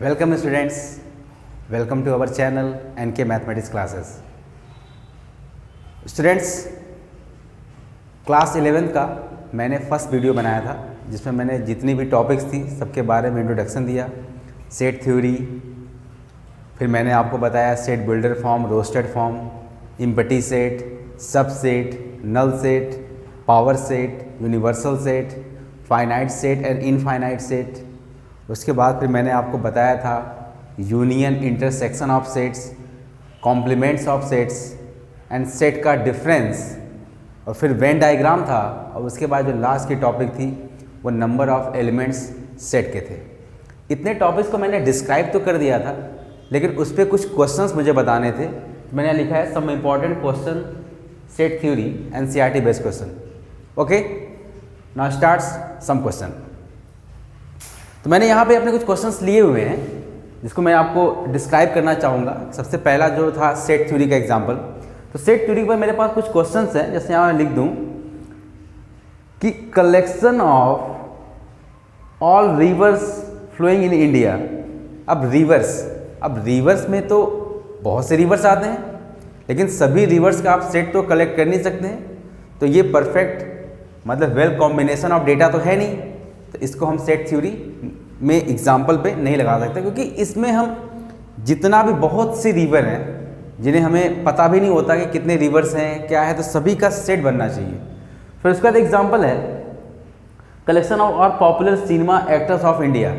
Welcome students, welcome to our channel NK Mathematics classes. Students, class 11 का मैंने first video बनाया था जिसमें मैंने जितनी भी टॉपिक्स थी सबके बारे में इंट्रोडक्शन दिया, सेट थ्योरी, फिर मैंने आपको बताया set builder form, roster form, empty set, subset, null set, power set, universal set, finite set and infinite set. उसके बाद फिर मैंने आपको बताया था union, intersection of sets, complements of sets and set का डिफरेंस, और फिर वेन डायग्राम था। और उसके बाद जो लास्ट की टॉपिक थी वो नंबर ऑफ एलिमेंट्स सेट के थे। इतने टॉपिक्स को मैंने डिस्क्राइब तो कर दिया था, लेकिन उस पर कुछ क्वेश्चंस मुझे बताने थे। मैंने लिखा है some important question set theory NCERT based question. Okay, now starts some question. तो मैंने यहाँ पे अपने कुछ क्वेश्चंस लिए हुए हैं जिसको मैं आपको डिस्क्राइब करना चाहूँगा। सबसे पहला जो था सेट थ्योरी का एग्जांपल। तो सेट थ्योरी पर मेरे पास कुछ क्वेश्चंस हैं, जैसे यहाँ मैं लिख दूँ कि collection of all rivers flowing in India. अब रिवर्स में तो बहुत से रिवर्स आते हैं, लेकिन सभी रिवर्स का आप सेट तो कलेक्ट कर नहीं सकते हैं। तो ये परफेक्ट मतलब वेल कॉम्बिनेशन ऑफ डेटा तो है नहीं, तो इसको हम सेट थ्योरी में एग्जाम्पल पे नहीं लगा सकते, क्योंकि इसमें हम जितना भी बहुत सी रिवर हैं जिन्हें हमें पता भी नहीं होता कि कितने रिवर्स हैं क्या है, तो सभी का सेट बनना चाहिए। फिर उसके बाद एग्जाम्पल है कलेक्शन ऑफ और popular cinema actors of India.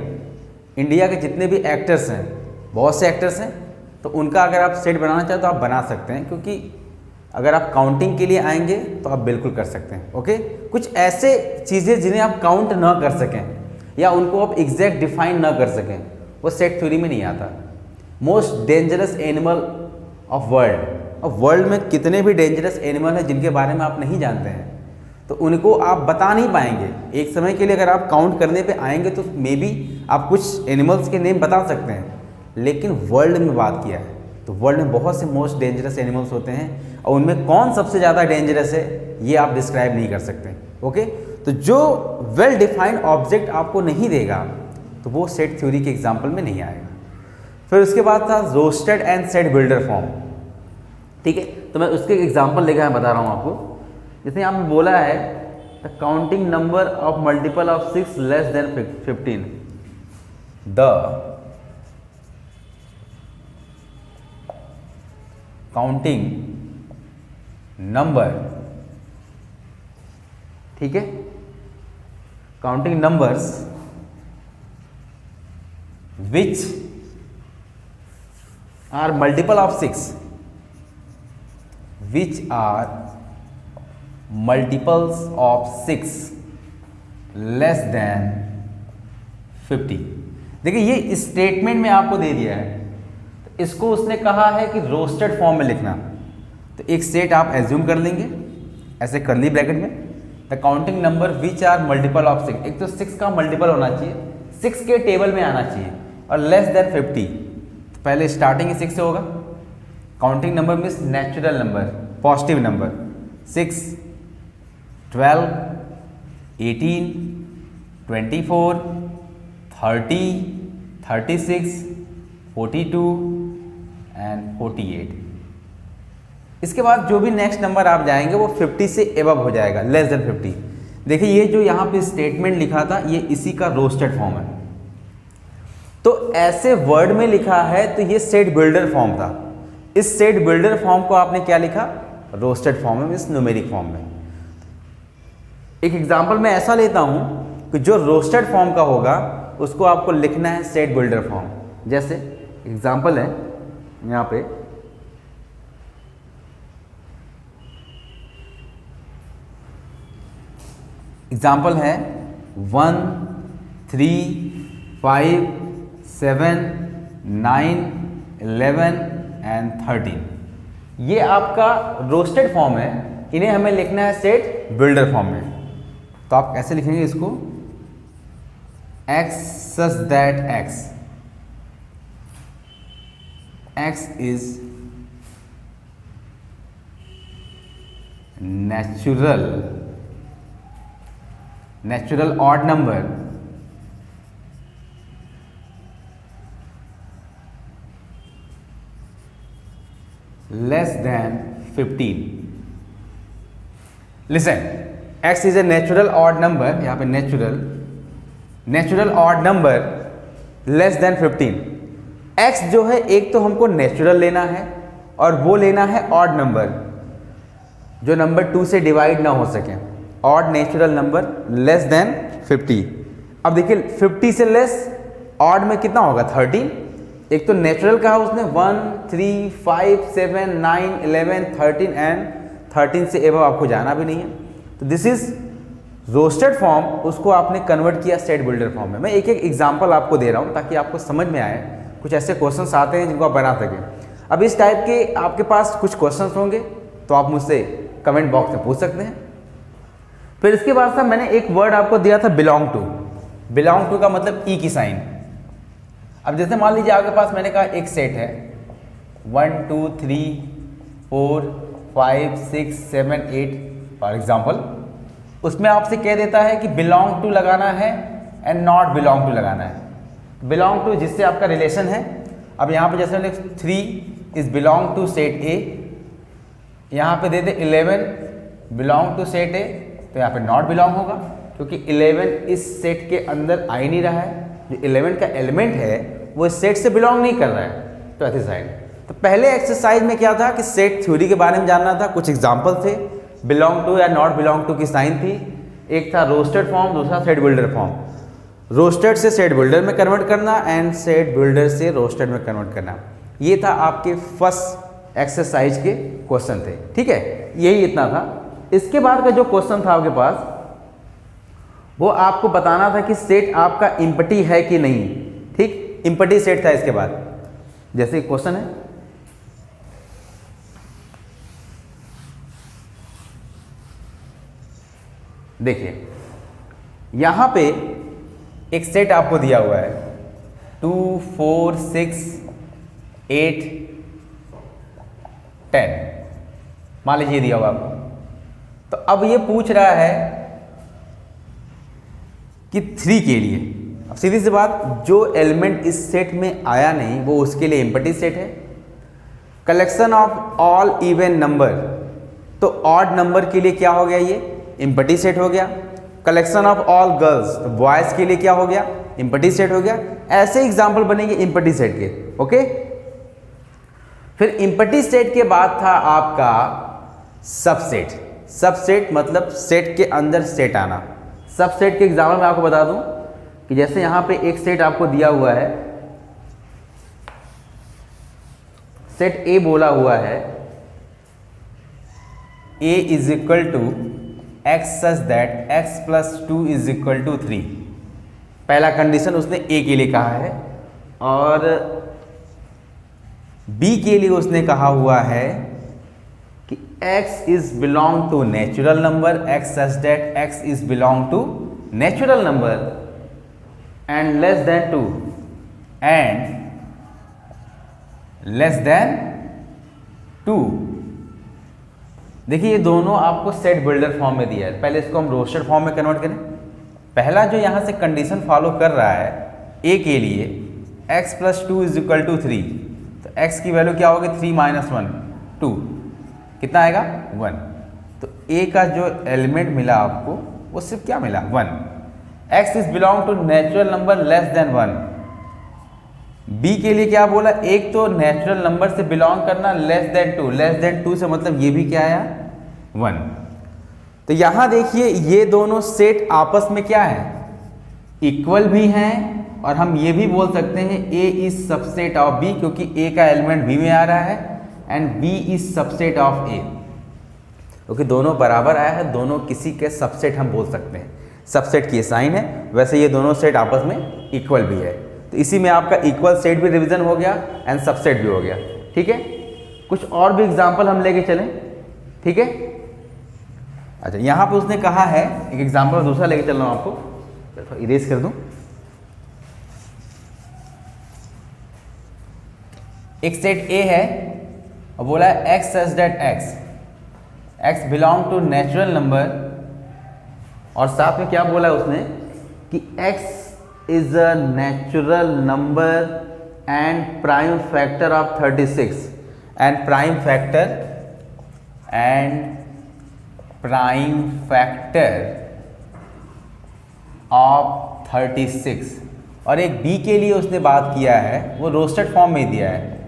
India के जितने भी एक्टर्स हैं, बहुत से एक्टर्स हैं, तो उनका अगर आप सेट बनाना चाहें तो आप बना सकते हैं, क्योंकि अगर आप काउंटिंग के लिए आएंगे तो आप बिल्कुल कर सकते हैं। ओके, कुछ ऐसे चीज़ें जिन्हें आप काउंट ना कर सकें या उनको आप एग्जैक्ट डिफाइन ना कर सकें, वो सेट थ्योरी में नहीं आता। Most dangerous animal of world. और वर्ल्ड में कितने भी डेंजरस एनिमल हैं जिनके बारे में आप नहीं जानते हैं, तो उनको आप बता नहीं पाएंगे। एक समय के लिए अगर आप काउंट करने पे आएंगे तो मे बी आप कुछ एनिमल्स के नेम बता सकते हैं, लेकिन वर्ल्ड में बात किया है तो वर्ल्ड में बहुत से मोस्ट डेंजरस एनिमल्स होते हैं, और उनमें कौन सबसे ज़्यादा डेंजरस है ये आप डिस्क्राइब नहीं कर सकते। ओके, तो जो वेल डिफाइंड ऑब्जेक्ट आपको नहीं देगा तो वो सेट थ्योरी के एग्जाम्पल में नहीं आएगा। फिर उसके बाद था roasted and set builder form. ठीक है, तो मैं उसके एग्जाम्पल लेकर मैं बता रहा हूँ आपको। जैसे यहाँ पे बोला है the counting number of multiple of 6 less than 15। The counting number, ठीक है, counting numbers which are multiple of 6, which are multiples of 6 less than 50। देखिए ये स्टेटमेंट में आपको दे दिया है, तो इसको उसने कहा है कि रोस्टेड फॉर्म में लिखना। तो एक सेट आप एज्यूम कर लेंगे ऐसे करली ब्रैकेट में, the counting number which are multiple of 6। एक तो 6 का मल्टीपल होना चाहिए, 6 के टेबल में आना चाहिए, और लेस देन 50। तो पहले स्टार्टिंग ही 6 से होगा। Counting number means natural number, positive number. 6, 12, 18, 24, 30, 36, 42 and 48। इसके बाद जो भी नेक्स्ट नंबर आप जाएंगे वो 50 से एबव हो जाएगा, लेस देन 50। देखिए ये जो यहाँ पे स्टेटमेंट लिखा था ये इसी का रोस्टेड फॉर्म है। तो ऐसे वर्ड में लिखा है तो ये सेट बिल्डर फॉर्म था। इस सेट बिल्डर फॉर्म को आपने क्या लिखा, रोस्टेड फॉर्म में, इस न्यूमेरिक फॉर्म में। एक एग्जाम्पल मैं ऐसा लेता हूँ कि जो रोस्टेड फॉर्म का होगा उसको आपको लिखना है सेट बिल्डर फॉर्म। जैसे एग्जाम्पल है यहाँ पे, एग्जाम्पल है 1, 3, 5, 7, 9, 11 एंड 13। ये आपका रोस्टेड फॉर्म है, इन्हें हमें लिखना है सेट बिल्डर फॉर्म में। तो आप कैसे लिखेंगे इसको, x such that x is natural odd number less than 15. Listen, x is a natural odd number, यहाँ पे natural odd number less than 15. x जो है एक तो हमको नेचुरल लेना है और वो लेना है ऑड नंबर जो नंबर 2 से डिवाइड ना हो सके, odd natural number less than 50. अब देखिए 50 से लेस ऑड में कितना होगा 13. एक तो नेचुरल कहा उसने 1, 3, 5, 7, 9, 11, 13 एंड 13 से एबव आपको जाना भी नहीं है. तो दिस इज रोस्टेड फॉर्म, उसको आपने कन्वर्ट किया स्टेट बिल्डर फॉर्म में. मैं एक एक एग्जांपल आपको दे रहा हूँ ताकि आपको समझ में आए. कुछ ऐसे क्वेश्चंस आते हैं जिनको आप बना सकें. अब इस टाइप के आपके पास कुछ क्वेश्चंस होंगे तो आप मुझसे कमेंट बॉक्स में पूछ सकते हैं. फिर इसके बाद साहब मैंने एक वर्ड आपको दिया था बिलोंग टू. बिलोंग टू का मतलब ई की साइन. अब जैसे मान लीजिए आपके पास मैंने कहा एक सेट है 1, 2, 3, 4, 5, 6, 7, 8 फॉर एग्जाम्पल. उसमें आपसे कह देता है कि बिलोंग टू लगाना है एंड नॉट बिलोंग टू लगाना है. बिलोंग टू जिससे आपका रिलेशन है. अब यहाँ पे जैसे मैंने 3 is belong to set A, यहाँ पे दे दे 11 बिलोंग टू सेट ए, तो यहाँ पे नॉट बिलोंग होगा क्योंकि 11 इस सेट के अंदर आ ही नहीं रहा है. जो 11 का एलिमेंट है वो इस सेट से बिलोंग नहीं कर रहा है. तो ऐसी साइड. तो पहले एक्सरसाइज में क्या था कि सेट थ्योरी के बारे में जानना था. कुछ एग्जांपल थे, बिलोंग टू या नॉट बिलोंग टू की साइन थी. एक था रोस्टेड फॉर्म, दूसरा सेट बिल्डर फॉर्म. रोस्टेड से सेट बिल्डर में कन्वर्ट करना एंड सेट बिल्डर से रोस्टेड में कन्वर्ट करना. ये था आपके फर्स्ट एक्सरसाइज के क्वेश्चन थे. ठीक है, यही इतना था. इसके बाद का जो क्वेश्चन था आपके पास वो आपको बताना था कि सेट आपका इम्पटी है कि नहीं. ठीक, इम्पटी सेट था. इसके बाद जैसे क्वेश्चन है, देखिए यहां पे एक सेट आपको दिया हुआ है 2, 4, 6, 8, 10 मान लीजिए दिया हुआ आपको. तो अब ये पूछ रहा है कि 3 के लिए. अब सीधी सी बात, जो एलिमेंट इस सेट में आया नहीं वो उसके लिए एम्प्टी सेट है. Collection of all even number, तो ऑड नंबर के लिए क्या हो गया, ये एम्प्टी सेट हो गया. कलेक्शन ऑफ ऑल गर्ल्स, तो बॉयज के लिए क्या हो गया, एम्प्टी सेट हो गया. ऐसे एग्जाम्पल बनेंगे एम्प्टी सेट के. ओके, फिर एम्प्टी सेट के बाद था आपका सबसेट. सबसेट मतलब सेट के अंदर सेट आना. सबसेट के एग्जाम्पल में आपको बता दूं कि जैसे यहां पे एक सेट आपको दिया हुआ है, सेट ए बोला हुआ है a is equal to X such that x plus 2 is equal to 3. पहला कंडीशन उसने a के लिए कहा है. और b के लिए उसने कहा हुआ है कि x is belong to natural number, x such that x is belong to natural number and less than 2 and less than 2. देखिए ये दोनों आपको सेट बिल्डर फॉर्म में दिया है. पहले इसको हम रोस्टेड फॉर्म में कन्वर्ट करें. पहला जो यहां से कंडीशन फॉलो कर रहा है a के लिए x plus 2 is equal to 3, तो x की वैल्यू क्या होगी 3 माइनस 1 2, कितना आएगा 1. तो a का जो एलिमेंट मिला आपको वो सिर्फ क्या मिला 1. x is belong to natural number less than 1. b के लिए क्या बोला, एक तो नेचुरल नंबर से बिलोंग करना लेस देन 2. लेस देन 2 से मतलब ये भी क्या आया 1. तो यहां देखिए ये दोनों सेट आपस में क्या है, इक्वल भी हैं. और हम ये भी बोल सकते हैं a is subset of b, क्योंकि a का एलिमेंट b में आ रहा है and b is subset of a, क्योंकि दोनों बराबर आया है. दोनों किसी के सबसेट हम बोल सकते हैं. सबसेट की साइन है. वैसे ये दोनों सेट आपस में इक्वल भी है. तो इसी में आपका इक्वल सेट भी रिवीजन हो गया एंड सबसेट भी हो गया. ठीक है, कुछ और भी एग्जांपल हम लेके चलें. ठीक है, अच्छा यहां पे उसने कहा है एक एग्जांपल दूसरा लेके चल रहा हूं आपको. तो इरेज कर दूं. एक सेट A है और बोला है x such that x belong to natural number, और साथ में क्या बोला है उसने कि x is a natural number and prime factor of 36. And prime factor of 36। और एक बी के लिए उसने बात किया है, वो रोस्टेड फॉर्म में दिया है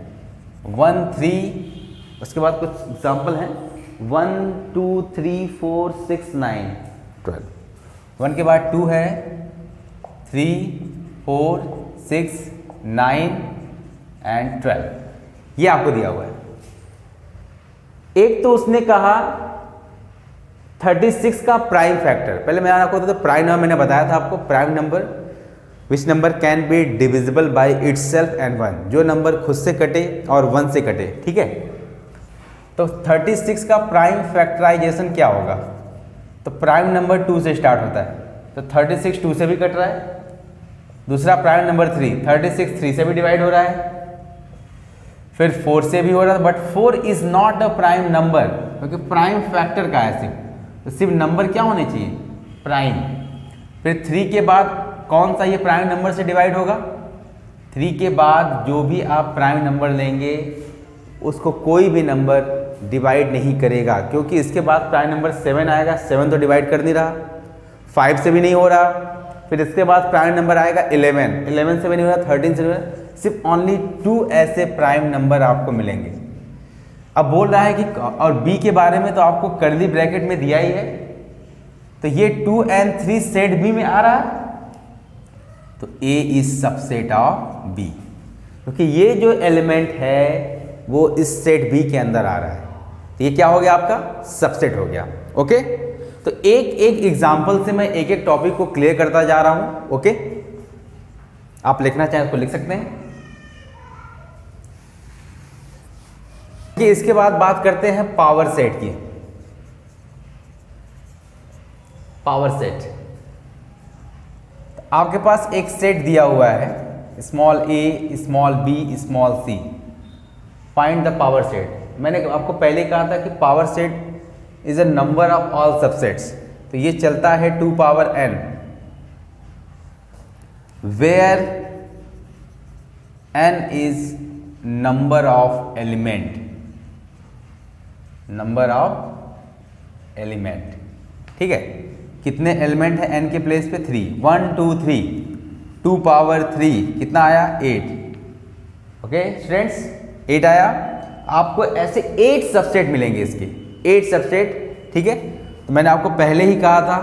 1 3, उसके बाद कुछ एग्जाम्पल हैं 1 2 3 4 6 9 12। 1 के बाद 2 है, 3 4 6 9 एंड 12, ये आपको दिया हुआ है। एक तो उसने कहा 36 का प्राइम फैक्टर, पहले मैं आपको तो प्राइम नंबर मैंने बताया था आपको, prime number which number can be divisible by itself and 1, जो नंबर खुद से कटे और 1 से कटे, ठीक है। तो 36 का प्राइम फैक्टराइजेशन क्या होगा, तो प्राइम नंबर 2 से स्टार्ट होता है, तो 36 2 से भी कट रहा है। दूसरा प्राइम नंबर 3, 36 3 से भी डिवाइड हो रहा है, फिर 4 से भी हो रहा है, but 4 is not a prime number, क्योंकि प्राइम फैक्टर का है सिर्फ, तो सिर्फ नंबर क्या होने चाहिए, प्राइम। फिर 3 के बाद कौन सा ये प्राइम नंबर से डिवाइड होगा, 3 के बाद जो भी आप प्राइम नंबर लेंगे उसको कोई भी नंबर डिवाइड नहीं करेगा, क्योंकि इसके बाद प्राइम नंबर 7 आएगा, 7 तो डिवाइड कर नहीं रहा, 5 से भी नहीं हो रहा। फिर इसके बाद प्राइम नंबर आएगा 11, 11 से भी नहीं हो रहा, 13 से भी नहीं हो रहा, सिर्फ ओनली 2 ऐसे प्राइम नंबर आपको मिलेंगे। अब बोल रहा है कि और बी के बारे में तो आपको कर्ली ब्रैकेट में दिया ही है, तो ये 2 and 3 सेट बी में आ रहा है, तो ए इज सबसेट ऑफ बी, क्योंकि ये जो एलिमेंट है वो इस सेट बी के अंदर आ रहा है, तो ये क्या हो गया, आपका सबसेट हो गया। ओके, तो एक एक एग्जाम्पल से मैं एक एक टॉपिक को क्लियर करता जा रहा हूं। ओके, आप लिखना चाहें तो लिख सकते हैं। कि इसके बाद बात करते हैं पावर सेट की। पावर सेट, आपके पास एक सेट दिया हुआ है, small A small B small C, find the power set. मैंने आपको पहले कहा था कि power set is a number of all subsets, तो ये चलता है 2 power n, where n is number of element, number of element, ठीक है। कितने एलिमेंट है n के प्लेस पे, 3, 1 2 3, 2 पावर 3 कितना आया, 8। ओके स्टूडेंट्स, 8 आया। आपको ऐसे 8 सबसेट मिलेंगे, इसके 8 सबसेट, ठीक है। तो मैंने आपको पहले ही कहा था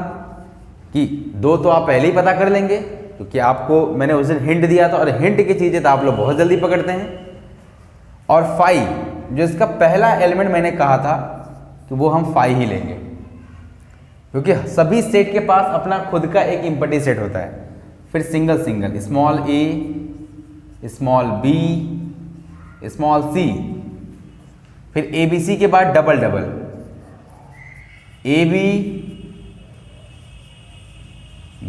कि 2 तो आप पहले ही पता कर लेंगे, क्योंकि आपको मैंने उस दिन हिंट दिया था, और हिंट की चीज़ें तो आप लोग बहुत जल्दी पकड़ते हैं। और 5 जो इसका पहला एलिमेंट मैंने कहा था कि वो हम 5 ही लेंगे, क्योंकि सभी सेट के पास अपना खुद का एक इम्पटी सेट होता है। फिर single single, small A small B small C, फिर ए बी सी के बाद double double, A B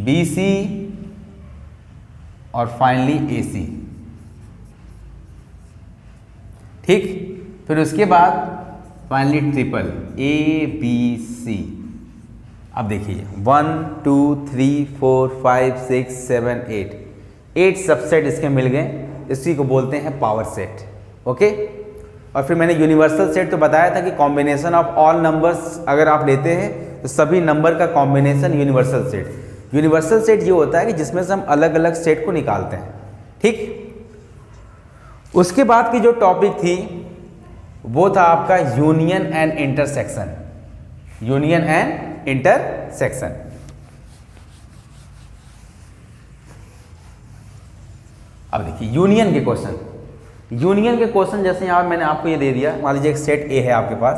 B C और फाइनली ए सी, ठीक। फिर उसके बाद finally triple, A B C. अब देखिए 1 2 3 4 5 6 7 8 सबसेट इसके मिल गए, इसी को बोलते हैं पावर सेट। ओके, और फिर मैंने यूनिवर्सल सेट तो बताया था कि कॉम्बिनेशन ऑफ ऑल नंबर्स अगर आप लेते हैं तो सभी नंबर का combination universal set. Universal set ये होता है कि जिसमें से हम अलग अलग सेट को निकालते हैं, ठीक। उसके बाद की जो टॉपिक थी वो था आपका union and intersection, union and intersection. अब देखिए यूनियन के क्वेश्चन, यूनियन के क्वेश्चन जैसे यहाँ मैंने आपको ये दे दिया, मान लीजिए एक सेट ए है आपके पास,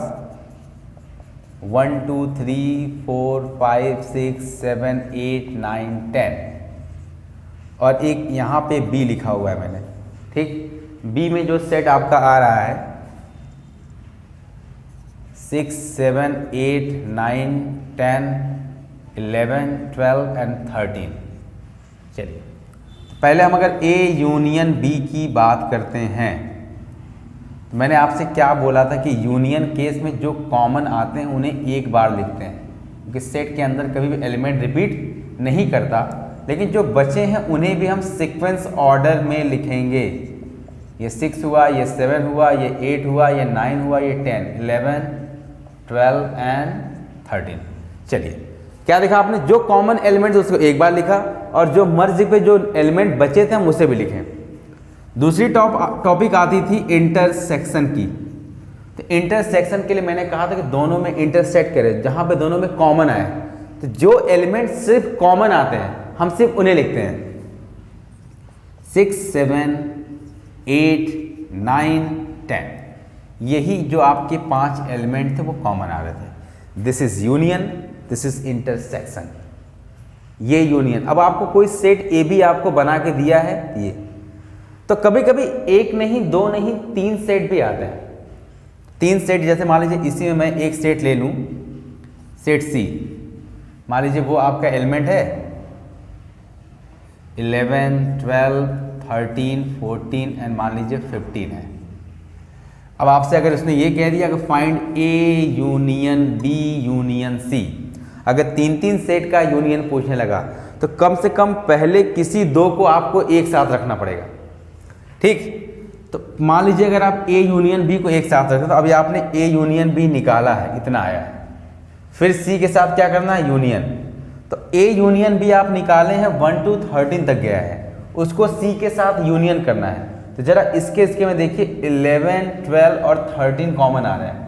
1 2 3 4 5 6 7 8 9 10, और एक यहाँ पे बी लिखा हुआ है मैंने, ठीक। बी में जो सेट आपका आ रहा है 6 7 8 9 10 11 12 एंड 13। चलिए पहले हम अगर ए यूनियन बी की बात करते हैं, तो मैंने आपसे क्या बोला था कि यूनियन केस में जो कॉमन आते हैं उन्हें एक बार लिखते हैं, क्योंकि सेट के अंदर कभी भी एलिमेंट रिपीट नहीं करता, लेकिन जो बचे हैं उन्हें भी हम सीक्वेंस ऑर्डर में लिखेंगे। ये 6 हुआ, ये 7 हुआ, ये 8 हुआ, ये 9 हुआ, ये 10, 11, 12 एंड 13। चलिए क्या देखा आपने, जो कॉमन एलिमेंट उसको एक बार लिखा और जो मर्ज पे जो एलिमेंट बचे थे हम उसे भी लिखे। दूसरी टॉपिक आती थी इंटरसेक्शन की। तो इंटरसेक्शन के लिए मैंने कहा था कि दोनों में इंटरसेक्ट करें, जहां पे दोनों में कॉमन आए। तो जो एलिमेंट सिर्फ कॉमन आते हैं हम सिर्फ उन्हें लिखते हैं। 6, 7, 8, 9, 10, यही जो आपके 5 एलिमेंट थे वो कॉमन आ रहे थे। This is union, this is intersection, ये यूनियन। अब आपको कोई सेट ए बी आपको बना के दिया है ये, तो कभी कभी एक नहीं, दो नहीं, 3 सेट भी आते हैं। 3 सेट, जैसे मान लीजिए इसी में मैं एक सेट ले लूं, सेट सी, मान लीजिए वो आपका एलिमेंट है 11, 12, 13, 14 एंड मान लीजिए 15 है। अब आपसे अगर उसने ये कह दिया कि find A union B union C, अगर 3 सेट का यूनियन पूछने लगा तो कम से कम पहले किसी 2 को आपको एक साथ रखना पड़ेगा। ठीक, तो मान लीजिए अगर आप ए यूनियन बी को एक साथ रखते तो अभी आपने ए यूनियन बी निकाला है, इतना आया है। फिर सी के साथ क्या करना है, यूनियन। तो ए यूनियन बी आप निकाले हैं 1 to 13 तक गया है, उसको सी के साथ यूनियन करना है। तो जरा इसके में देखिए 11, 12 और 13 कॉमन आ रहे हैं।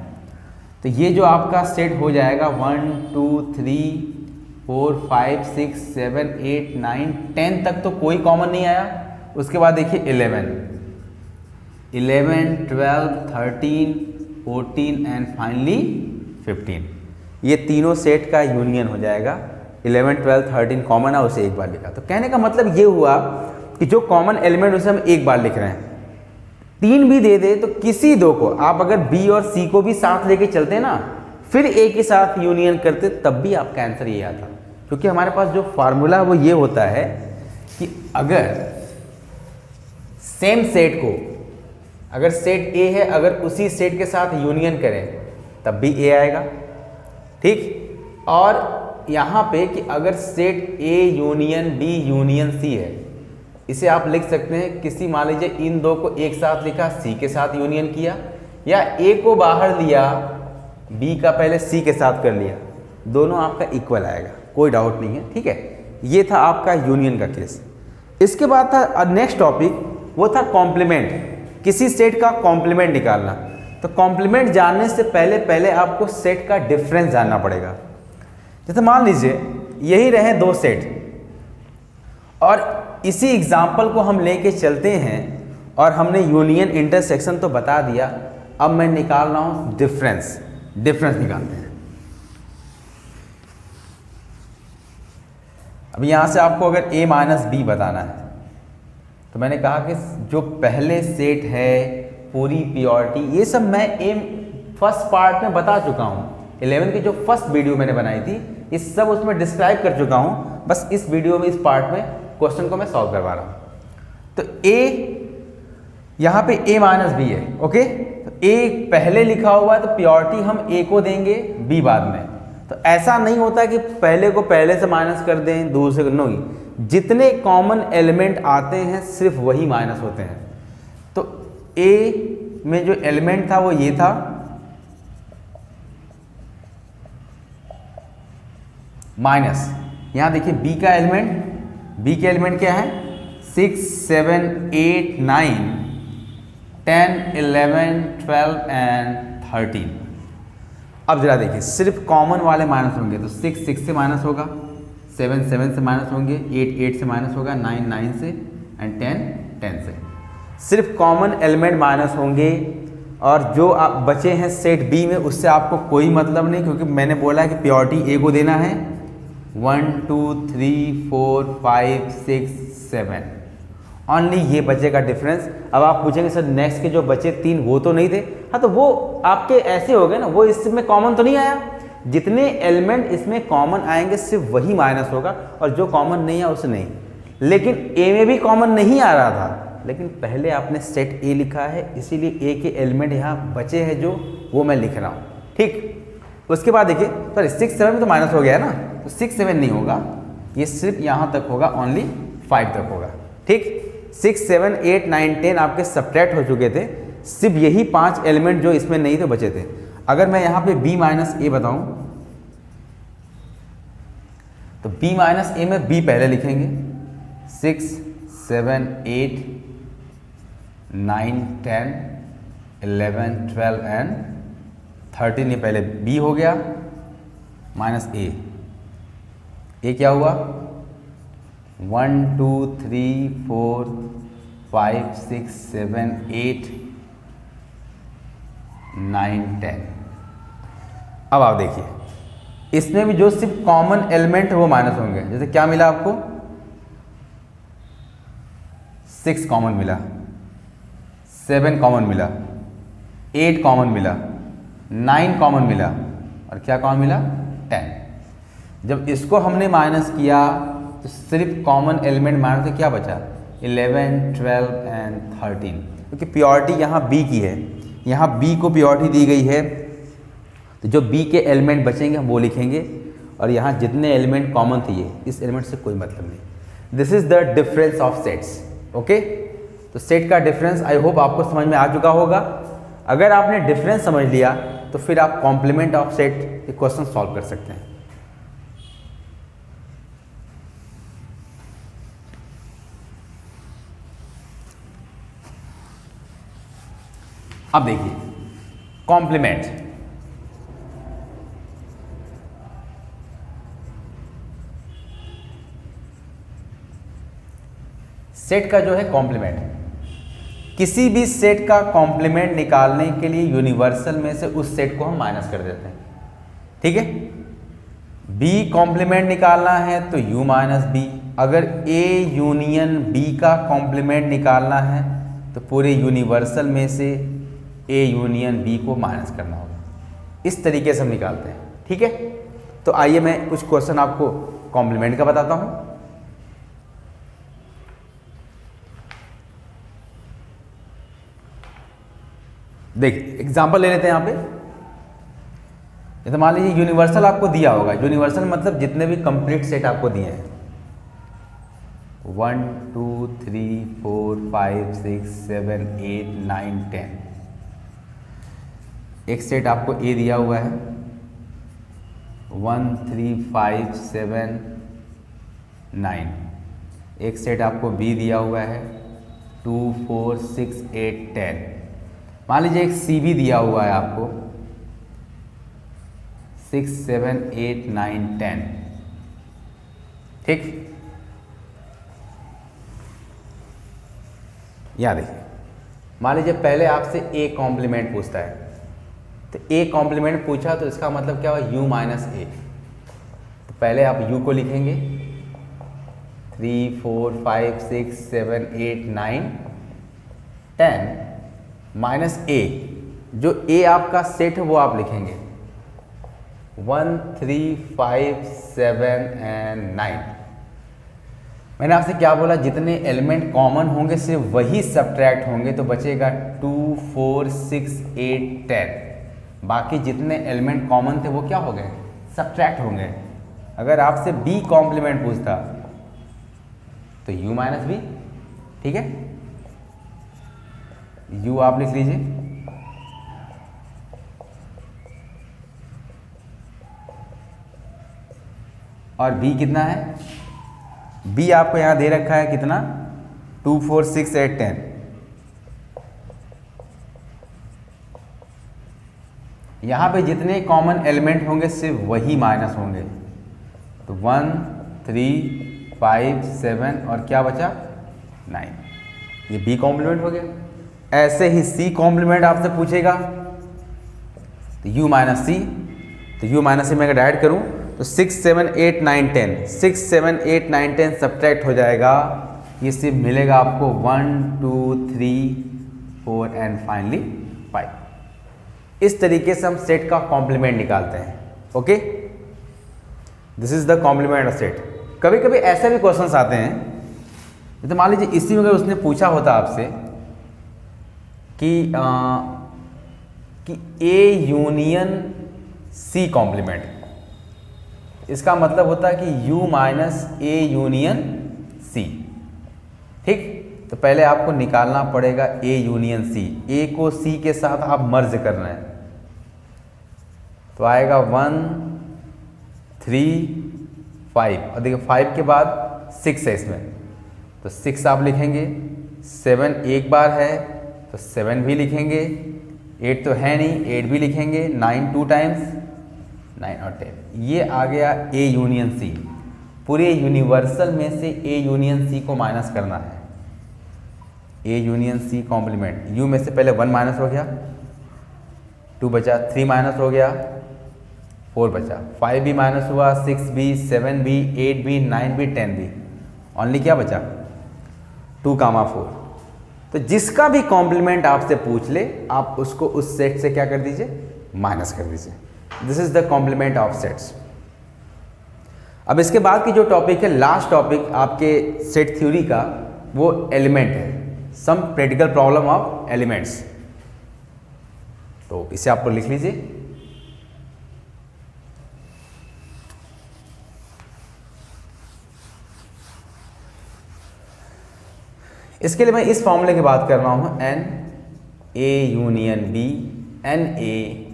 तो ये जो आपका सेट हो जाएगा 1, 2, 3, 4, 5, 6, 7, 8, 9, 10 तक तो कोई कॉमन नहीं आया। उसके बाद देखिए 11, 12, 13, 14 एंड फाइनली 15, ये तीनों सेट का यूनियन हो जाएगा। 11, 12, 13 कॉमन है, उसे एक बार लिखा। तो कहने का मतलब ये हुआ कि जो कॉमन एलिमेंट उसे हम एक बार लिख रहे हैं। 3 भी दे दे तो किसी 2 को आप अगर बी और सी को भी साथ लेके चलते ना, फिर ए के साथ यूनियन करते, तब भी आपका आंसर ये आता। क्योंकि हमारे पास जो फार्मूला वो ये होता है कि अगर सेम सेट को, अगर सेट ए है, अगर उसी सेट के साथ यूनियन करें तब भी ए आएगा। ठीक, और यहाँ पे कि अगर set A union B union C है, इसे आप लिख सकते हैं किसी, मान लीजिए इन 2 को एक साथ लिखा, सी के साथ यूनियन किया, या ए को बाहर लिया, बी का पहले सी के साथ कर लिया, दोनों आपका इक्वल आएगा, कोई डाउट नहीं है। ठीक है, ये था आपका यूनियन का केस। इसके बाद था नेक्स्ट टॉपिक, वो था कॉम्प्लीमेंट। किसी सेट का कॉम्प्लीमेंट निकालना। तो कॉम्प्लीमेंट जानने से पहले आपको सेट का डिफरेंस जानना पड़ेगा। जैसे मान लीजिए यही रहे 2 सेट और इसी एग्जाम्पल को हम लेके चलते हैं और हमने यूनियन इंटरसेक्शन तो बता दिया, अब मैं निकाल रहा हूं डिफरेंस। डिफरेंस निकालते हैं। अब यहां से आपको अगर a माइनस बी बताना है तो मैंने कहा कि जो पहले सेट है पूरी प्योरिटी, ये सब मैं फर्स्ट पार्ट में बता चुका हूँ। 11 की जो फर्स्ट वीडियो मैंने बनाई थी, ये सब उसमें डिस्क्राइब कर चुका हूँ। बस इस वीडियो में, इस पार्ट में क्वेश्चन को मैं सॉल्व करवा रहा हूँ। तो a, यहाँ पे a माइनस बी है। ओके, तो a पहले लिखा हुआ है तो प्योरिटी हम a को देंगे, b बाद में। तो ऐसा नहीं होता कि पहले को पहले से माइनस कर दें, दूसरे को नहीं। जितने कॉमन एलिमेंट आते हैं सिर्फ वही माइनस होते हैं। तो a में जो एलिमेंट था वो ये था, माइनस। यहां देखिए b का एलिमेंट क्या है, 6, 7, 8, 9, 10, 11, 12 एंड 13। अब जरा देखिए सिर्फ कॉमन वाले माइनस होंगे तो 6, 6 से माइनस होगा, 7, 7 से माइनस होंगे, 8, 8 से माइनस होगा, 9, 9 से एंड 10, 10 से। सिर्फ कॉमन एलिमेंट माइनस होंगे। और जो आप बचे हैं सेट बी में, उससे आपको कोई मतलब नहीं, क्योंकि मैंने बोला है कि प्योरिटी ए को देना है। 1, 2, 3, 4, 5, 6, 7, ओनली ये बचेगा डिफरेंस। अब आप पूछेंगे सर नेक्स्ट के जो बचे 3 वो तो नहीं थे। हाँ, तो वो आपके ऐसे हो गए ना, वो इसमें कॉमन तो नहीं आया। जितने एलिमेंट इसमें कॉमन आएंगे सिर्फ वही माइनस होगा, और जो कॉमन नहीं है उसे नहीं। लेकिन ए में भी कॉमन नहीं आ रहा था, लेकिन पहले आपने सेट ए लिखा है, इसीलिए ए के एलिमेंट यहाँ बचे हैं जो वो मैं लिख रहा हूँ। ठीक, उसके बाद देखिए सर 6, 7 में तो माइनस हो गया है ना, तो 6, 7 नहीं होगा, ये सिर्फ यहाँ तक होगा, ओनली 5 तक होगा। ठीक, 6 7 8 9 10 आपके सब्ट्रैक्ट हो चुके थे, सिर्फ यही 5 एलिमेंट जो इसमें नहीं थे बचे थे। अगर मैं यहाँ पे b माइनस ए बताऊँ तो b माइनस ए में b पहले लिखेंगे, 6 7 8 9 10 11 12 एंड 13, ये पहले b हो गया माइनस ए क्या हुआ 1 2 3 4 5 6 7 8 9 10। अब आप देखिए इसमें भी जो सिर्फ कॉमन एलिमेंट है वो माइनस होंगे। जैसे क्या मिला आपको, 6 कॉमन मिला, 7 कॉमन मिला, 8 कॉमन मिला, 9 कॉमन मिला और क्या कॉमन मिला 10। जब इसको हमने माइनस किया तो सिर्फ कॉमन एलिमेंट माइनस तो क्या बचा 11 12 एंड 13, क्योंकि प्योरिटी यहाँ b की है, यहाँ b को प्योरिटी दी गई है, तो जो b के एलिमेंट बचेंगे हम वो लिखेंगे और यहाँ जितने एलिमेंट कॉमन थे ये इस एलिमेंट से कोई मतलब नहीं। This is the difference of sets. Okay, तो सेट का डिफरेंस आई होप आपको समझ में आ चुका होगा। अगर आपने डिफरेंस समझ लिया तो फिर आप कॉम्प्लीमेंट ऑफ सेट के क्वेश्चन सॉल्व कर सकते हैं। अब देखिए कॉम्प्लीमेंट, सेट का जो है कॉम्प्लीमेंट, किसी भी सेट का कॉम्प्लीमेंट निकालने के लिए यूनिवर्सल में से उस सेट को हम माइनस कर देते हैं। ठीक है, b कॉम्प्लीमेंट निकालना है तो u माइनस बी, अगर a यूनियन b का कॉम्प्लीमेंट निकालना है तो पूरे यूनिवर्सल में से a यूनियन b को माइनस करना होगा। इस तरीके से हम निकालते हैं। ठीक है, तो आइए मैं कुछ क्वेश्चन आपको कॉम्प्लीमेंट का बताता हूं। देखिए एग्जाम्पल ले लेते हैं यहाँ पे। जैसे मान लीजिए यूनिवर्सल आपको दिया होगा, यूनिवर्सल मतलब जितने भी कंप्लीट सेट आपको दिए हैं 1 2 3 4 5 6 7 8 9 10, एक सेट आपको ए दिया हुआ है 1 3 5 7 9, एक सेट आपको बी दिया हुआ है 2 4 6 8 10। मान लीजिए एक सी भी दिया हुआ है आपको 6 7 8 9 10। ठीक, यहाँ देखिए मान लीजिए पहले आपसे ए कॉम्प्लीमेंट पूछता है, तो ए कॉम्प्लीमेंट पूछा तो इसका मतलब क्या हुआ u माइनस ए। तो पहले आप u को लिखेंगे 3 4 5 6 7 8 9 10 माइनस ए, जो ए आपका सेट है वो आप लिखेंगे 1 3 5 7 एंड 9। मैंने आपसे क्या बोला, जितने एलिमेंट कॉमन होंगे सिर्फ वही सब्ट्रैक्ट होंगे, तो बचेगा 2 4 6 8 10। बाकी जितने एलिमेंट कॉमन थे वो क्या हो गए सब्ट्रैक्ट होंगे। अगर आपसे b कॉम्प्लीमेंट पूछता तो u माइनस बी। ठीक है, u आप लिख लीजिए और b कितना है, b आपको यहां दे रखा है कितना 2 4 6 8 10। यहां पे जितने कॉमन एलिमेंट होंगे सिर्फ वही माइनस होंगे, तो 1 3 5 7 और क्या बचा 9, ये b कॉम्प्लीमेंट हो गया। ऐसे ही c कॉम्प्लीमेंट आपसे पूछेगा तो u माइनस सी, तो u माइनस सी मैं अगर ऐड करूं तो 6 7 8 9 10, 6 7 8 9 10 सब्ट्रैक्ट हो जाएगा, ये सिर्फ मिलेगा आपको 1 2 3 4 एंड फाइनली 5। इस तरीके से हम सेट का कॉम्प्लीमेंट निकालते हैं। Okay, this is the complement of set. कभी कभी ऐसे भी क्वेश्चंस आते हैं, जैसे मान लीजिए इसी में अगर उसने पूछा होता आपसे कि A यूनियन C कॉम्प्लीमेंट, इसका मतलब होता है कि U minus A union C। ठीक, तो तो पहले आपको निकालना पड़ेगा ए यूनियन सी। ए को सी के साथ आप मर्ज कर रहे हैं, तो आएगा 1 3 5, और देखिए 5 के बाद 6 है इसमें, तो 6 आप लिखेंगे। 7 एक बार है तो 7 भी लिखेंगे। 8 तो है नहीं, 8 भी लिखेंगे। 9 2 टाइम्स 9 और 10। ये आ गया ए यूनियन सी। पूरे यूनिवर्सल में से ए यूनियन सी को माइनस करना है। A union C complement, U में से पहले 1 माइनस हो गया, 2 बचा, 3 माइनस हो गया, 4 बचा, 5 भी माइनस हुआ, 6 भी, 7 भी, 8 भी, 9 भी, 10 भी, ओनली क्या बचा 2, 4। तो जिसका भी कॉम्प्लीमेंट आपसे पूछ ले, आप उसको उस सेट से क्या कर दीजिए, माइनस कर दीजिए। This is the complement of sets. अब इसके बाद की जो टॉपिक है, लास्ट टॉपिक आपके सेट थ्योरी का, वो एलिमेंट है, some practical problem of elements. तो इसे आप लिख लीजिए। इसके लिए मैं इस फॉर्मूले की बात कर रहा हूं, N A union B, N A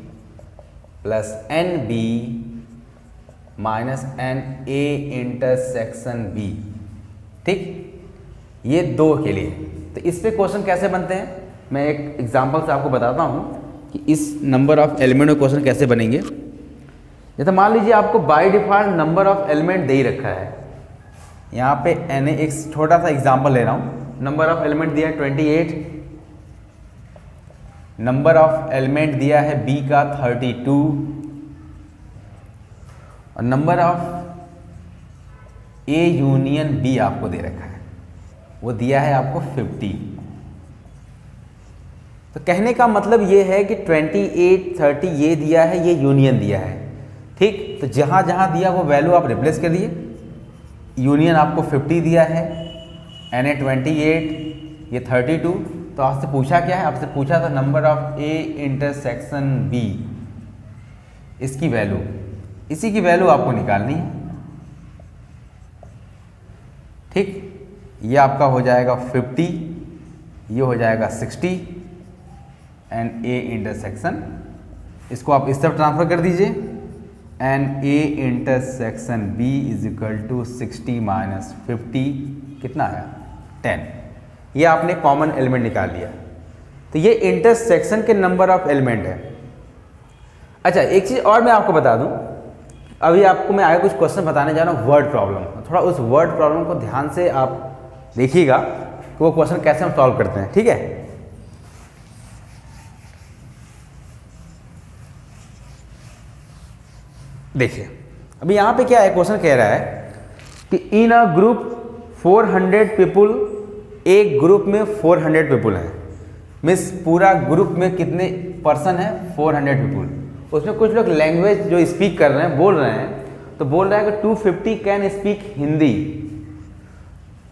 plus N B minus N A intersection B. ठीक, ये 2 के लिए। तो इस पे क्वेश्चन कैसे बनते हैं, मैं एक एग्जांपल से आपको बताता हूं कि इस नंबर ऑफ एलिमेंट में क्वेश्चन कैसे बनेंगे। जैसे मान लीजिए आपको by default number of element दे ही रखा है। यहाँ पे एन ए, एक छोटा सा एग्जांपल ले रहा हूँ। नंबर ऑफ एलिमेंट दिया है 28, नंबर ऑफ एलिमेंट दिया है बी का 32, और number of A union B आपको दे रखा है, वो दिया है आपको 50। तो कहने का मतलब ये है कि 28 30 ये दिया है, ये यूनियन दिया है। ठीक, तो जहां जहां दिया वो वैल्यू आप रिप्लेस कर दिए। यूनियन आपको 50 दिया है, एन ए 28, ये 32। तो आपसे पूछा क्या है, आपसे पूछा था number of A intersection B, इसकी वैल्यू, इसी की वैल्यू आपको निकालनी है। ठीक, ये आपका हो जाएगा 50, ये हो जाएगा 60, एंड ए इंटरसेक्शन, इसको आप इस तरफ ट्रांसफर कर दीजिए। And A intersection B is equal to 60 minus 50, कितना आया 10। ये आपने कॉमन एलिमेंट निकाल लिया। तो ये इंटरसेक्शन के नंबर ऑफ एलिमेंट है। अच्छा, एक चीज़ और मैं आपको बता दूं, अभी आपको मैं आगे कुछ क्वेश्चन बताने जा रहा हूँ वर्ड प्रॉब्लम। थोड़ा उस वर्ड प्रॉब्लम को ध्यान से आप देखिएगा कि वो क्वेश्चन कैसे हम सॉल्व करते हैं। ठीक है, देखिए अभी यहाँ पे क्या है, क्वेश्चन कह रहा है कि इन अ ग्रुप 400 पीपुल, एक ग्रुप में 400 पीपुल हैं, मीन्स पूरा ग्रुप में कितने पर्सन है 400 पीपुल। उसमें कुछ लोग लैंग्वेज जो स्पीक कर रहे हैं, बोल रहे हैं, तो बोल रहा है कि 250 कैन स्पीक हिंदी।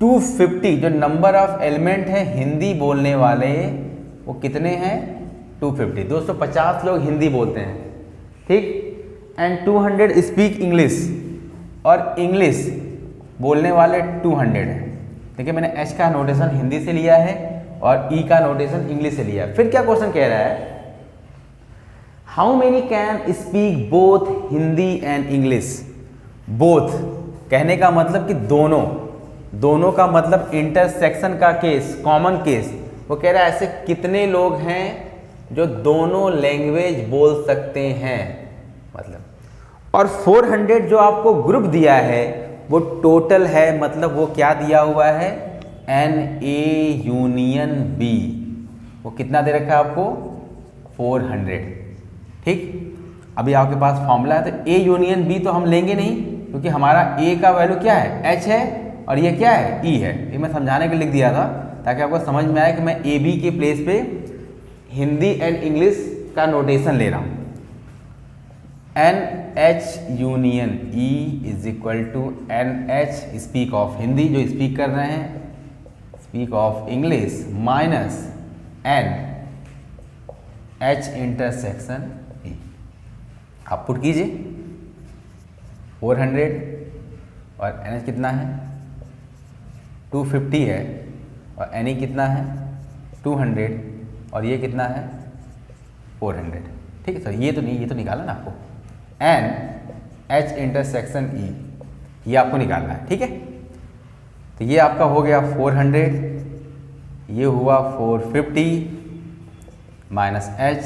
250 जो नंबर ऑफ एलिमेंट है हिंदी बोलने वाले, वो कितने हैं 250, 250 लोग हिंदी बोलते हैं। ठीक, एंड 200 स्पीक इंग्लिश, और इंग्लिश बोलने वाले 200 हैं। देखिए मैंने एच का नोटेशन हिंदी से लिया है और ई का नोटेशन इंग्लिश से लिया है। फिर क्या क्वेश्चन कह रहा है, how many can speak both Hindi and English. Both कहने का मतलब कि दोनों, दोनों का मतलब इंटरसेक्शन का केस, कॉमन केस। वो कह रहा है ऐसे कितने लोग हैं जो दोनों लैंग्वेज बोल सकते हैं, मतलब। और 400 जो आपको ग्रुप दिया है वो टोटल है, मतलब वो क्या दिया हुआ है, एन ए यूनियन बी, वो कितना दे रखा है आपको 400। ठीक, अभी आपके पास फॉर्मूला है, तो ए यूनियन बी तो हम लेंगे नहीं, क्योंकि हमारा ए का वैल्यू क्या है एच है, और ये क्या है ई है। ये मैं समझाने के लिए लिख दिया था ताकि आपको समझ में आए कि मैं ए बी के प्लेस पे हिंदी एंड इंग्लिश का नोटेशन ले रहा हूँ। N H union E is equal to N H speak of Hindi, जो स्पीक कर रहे हैं, speak of English, minus N H intersection E. आप पुट कीजिए 400 और एन एच कितना है 250 है, और NE कितना है 200 और ये कितना है 400। ठीक है, तो ये तो नहीं, ये तो निकाला ना आपको। NH इंटरसेक्शन E ये आपको निकालना है। ठीक है, तो ये आपका हो गया 400, ये हुआ 450 माइनस H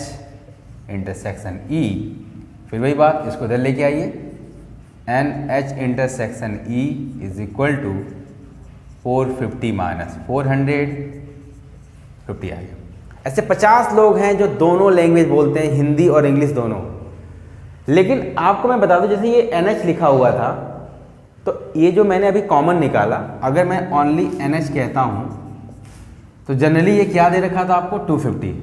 इंटरसेक्शन E। फिर वही बात, इसको इधर लेके आइए, NH intersection E is equal to 450 minus 450 आ गया। ऐसे 50 लोग हैं जो दोनों लैंग्वेज बोलते हैं, हिंदी और इंग्लिश दोनों। लेकिन आपको मैं बता दूं, जैसे ये NH लिखा हुआ था, तो ये जो मैंने अभी कॉमन निकाला, अगर मैं ओनली NH कहता हूं तो जनरली ये क्या दे रखा था आपको 250।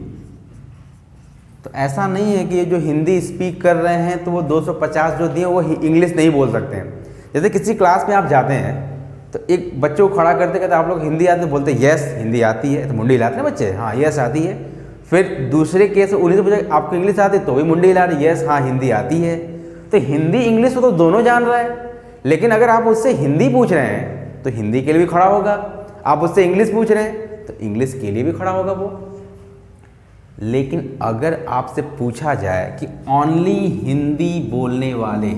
तो ऐसा नहीं है कि ये जो हिंदी स्पीक कर रहे हैं तो वो 250 जो दिए वो इंग्लिश नहीं बोल सकते हैं। जैसे किसी क्लास में आप जाते हैं तो एक बच्चे को खड़ा करते कहते आप लोग हिंदी आती है, बोलते यस हिंदी आती है, तो मुंडी हिलाते हैं बच्चे, हाँ यस आती है। फिर दूसरे केस उन्हीं से पूछा आपको इंग्लिश आती है, तो भी मुंडी हिला रहे, यस हाँ हिंदी आती है। तो हिंदी इंग्लिश वो तो दोनों जान रहा है, लेकिन अगर आप उससे हिंदी पूछ रहे हैं तो हिंदी के लिए भी खड़ा होगा, आप उससे इंग्लिश पूछ रहे हैं तो इंग्लिश के लिए भी खड़ा होगा वो। लेकिन अगर आपसे पूछा जाए कि ओनली हिंदी बोलने वाले,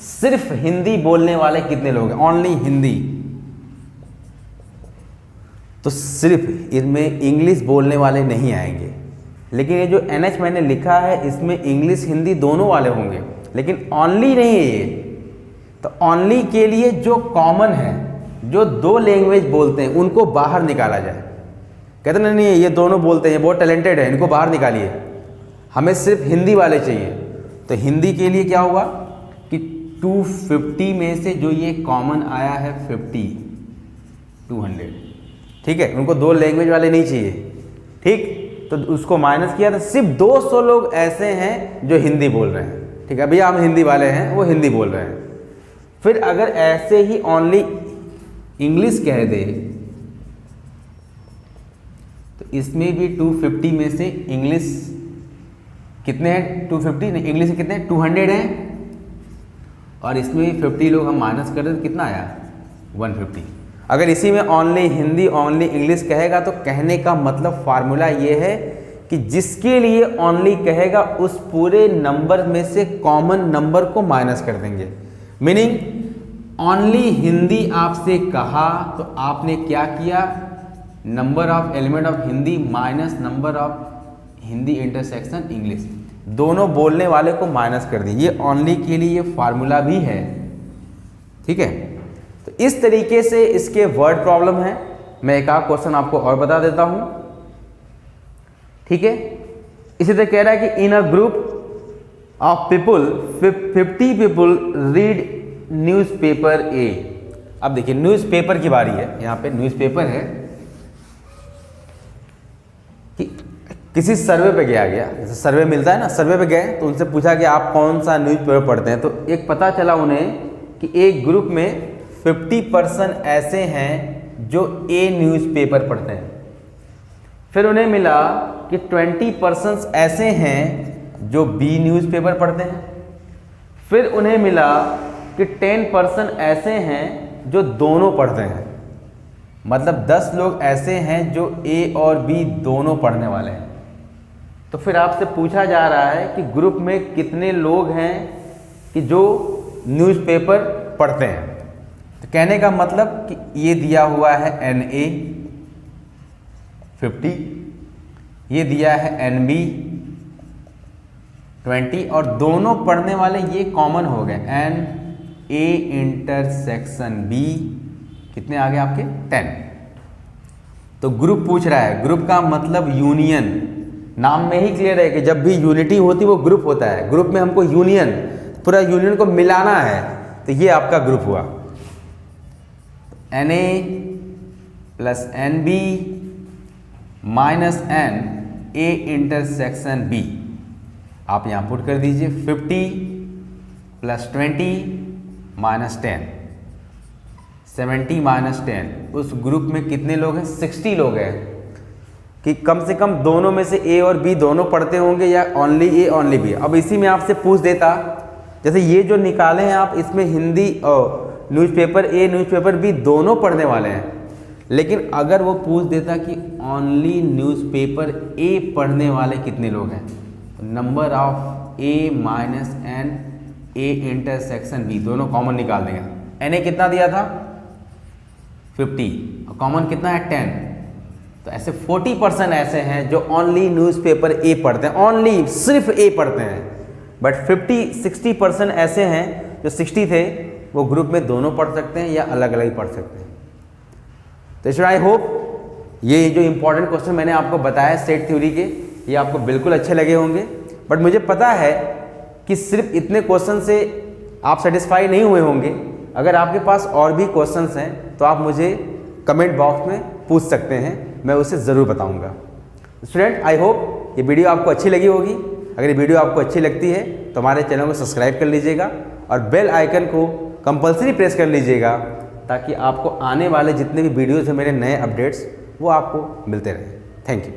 सिर्फ हिंदी बोलने वाले कितने लोग हैं, ओनली हिंदी, तो सिर्फ इसमें इंग्लिश बोलने वाले नहीं आएंगे। लेकिन ये जो NH मैंने लिखा है इसमें इंग्लिश हिंदी दोनों वाले होंगे, लेकिन ओनली नहीं है ये। तो ओनली के लिए जो कॉमन है, जो दो लैंग्वेज बोलते हैं उनको बाहर निकाला जाए। कहते नहीं नहीं ये दोनों बोलते हैं, बहुत टैलेंटेड है, इनको बाहर निकालिए, हमें सिर्फ हिंदी वाले चाहिए। तो हिंदी के लिए क्या हुआ कि 250 में से जो ये कॉमन आया है 50, 200, ठीक है, उनको दो लैंग्वेज वाले नहीं चाहिए। ठीक, तो उसको माइनस किया तो सिर्फ 200 लोग ऐसे हैं जो हिंदी बोल रहे हैं। ठीक है, अभी हम हिंदी वाले हैं, वो हिंदी बोल रहे हैं। फिर अगर ऐसे ही ओनली इंग्लिश कह दे तो इसमें भी 250 में से इंग्लिश कितने हैं, 250 नहीं, इंग्लिश में कितने हैं 200 हैं, और इसमें भी 50 लोग हम माइनस कर रहे तो कितना आया 150। अगर इसी में ओनली हिंदी ओनली इंग्लिश कहेगा तो कहने का मतलब फार्मूला ये है कि जिसके लिए ओनली कहेगा उस पूरे नंबर में से कॉमन नंबर को माइनस कर देंगे। मीनिंग ओनली हिंदी आपसे कहा तो आपने क्या किया, number of element of Hindi minus number of Hindi intersection English, दोनों बोलने वाले को माइनस कर दिए। ये ओनली के लिए ये फार्मूला भी है। ठीक है, तो इस तरीके से इसके वर्ड प्रॉब्लम है। मैं एक आध क्वेश्चन आपको और बता देता हूं। ठीक है, इसी तरह कह रहा है कि in a group of people 50 people read newspaper a. अब देखिए न्यूज़पेपर की बारी है, यहां पे न्यूज़पेपर है कि किसी सर्वे पे गया, जैसे सर्वे मिलता है ना, सर्वे पे गए तो उनसे पूछा कि आप कौन सा न्यूज़पेपर पढ़ते हैं, तो एक पता चला उन्हें कि एक ग्रुप में 50% ऐसे हैं जो ए न्यूज़पेपर पढ़ते हैं। फिर उन्हें मिला कि 20% ऐसे हैं जो बी न्यूज़पेपर पढ़ते हैं। फिर उन्हें मिला कि 10% ऐसे हैं जो दोनों पढ़ते हैं। मतलब 10 लोग ऐसे हैं जो ए और बी दोनों पढ़ने वाले हैं। तो फिर आपसे पूछा जा रहा है कि ग्रुप में कितने लोग हैं कि जो न्यूज़पेपर पढ़ते हैं। तो कहने का मतलब कि ये दिया हुआ है NA 50, ये दिया है NB 20, और दोनों पढ़ने वाले ये कॉमन हो गए, NA इंटरसेक्शन B कितने आ गए आपके 10। तो ग्रुप पूछ रहा है, ग्रुप का मतलब यूनियन, नाम में ही क्लियर है कि जब भी यूनिटी होती वो ग्रुप होता है। ग्रुप में हमको यूनियन, पूरा यूनियन को मिलाना है, तो ये आपका ग्रुप हुआ। NA plus NB minus NA intersection B, आप यहाँ पुट कर दीजिए 50 प्लस 20 माइनस 10, 70 माइनस 10। उस ग्रुप में कितने लोग हैं, 60 लोग हैं। कि कम से कम दोनों में से ए और बी दोनों पढ़ते होंगे या ओनली ए ओनली बी। अब इसी में आपसे पूछ देता, जैसे ये जो निकाले हैं आप, इसमें हिंदी और न्यूज़पेपर ए न्यूज़पेपर बी दोनों पढ़ने वाले हैं, लेकिन अगर वो पूछ देता कि ओनली न्यूज़पेपर ए पढ़ने वाले कितने लोग हैं, number of A minus N A intersection B दोनों कॉमन निकाल देंगे। एन ए कितना दिया था 50 और कॉमन कितना है 10, तो ऐसे 40% ऐसे हैं जो ओनली न्यूज़पेपर ए पढ़ते हैं, ओनली सिर्फ ए पढ़ते हैं। बट 50-60% ऐसे हैं जो 60 थे वो ग्रुप में दोनों पढ़ सकते हैं या अलग अलग ही पढ़ सकते हैं। तो इसलिए आई होप ये जो इंपॉर्टेंट क्वेश्चन मैंने आपको बताया सेट थ्योरी के, ये आपको बिल्कुल अच्छे लगे होंगे। बट मुझे पता है कि सिर्फ इतने क्वेश्चन से आप सेटिस्फाई नहीं हुए होंगे। अगर आपके पास और भी क्वेश्चंस हैं तो आप मुझे कमेंट बॉक्स में पूछ सकते हैं, मैं उसे ज़रूर बताऊंगा। स्टूडेंट, आई होप ये वीडियो आपको अच्छी लगी होगी। अगर ये वीडियो आपको अच्छी लगती है तो हमारे चैनल को सब्सक्राइब कर लीजिएगा और बेल आइकन को कंपल्सरी प्रेस कर लीजिएगा, ताकि आपको आने वाले जितने भी वीडियोज़ हैं मेरे नए अपडेट्स वो आपको मिलते रहें। Thank you.